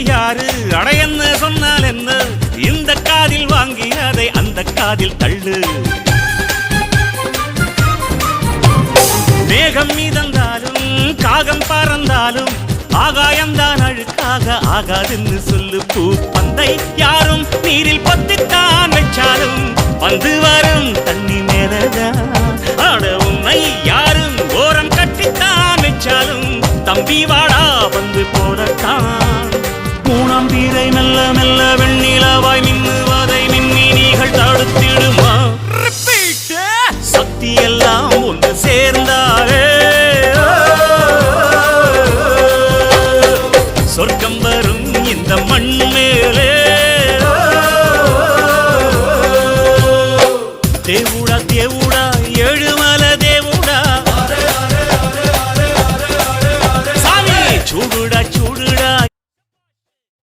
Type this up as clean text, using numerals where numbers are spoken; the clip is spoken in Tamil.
யாரு அடையன்னு சொன்னால் என்ன இந்த காதில் வாங்கி அதை அந்த காதில் தள்ளு மேகம் மீதந்தாலும் காகம் பறந்தாலும் ஆகாயம்தான் அழுக்காக ஆகாதுன்னு சொல்லு பூ பந்தை யாரும் நீரில் பத்தித்தான் வச்சாலும் வந்து வரும் தண்ணி மேலதான் ஆட உன்னை யாரும் ஓரம் கட்டித்தான் வச்சாலும் தம்பி வாடா வந்து போலத்தான் மூணாம் பீரை மெல்ல மெல்ல வெண்ணிலவாய் மின்னுவதை மின்மினிகள் தடுத்திடுமா சக்தி எல்லாம் ஒன்று சேர்ந்தாலே சொர்க்கம் வரும் இந்த மண்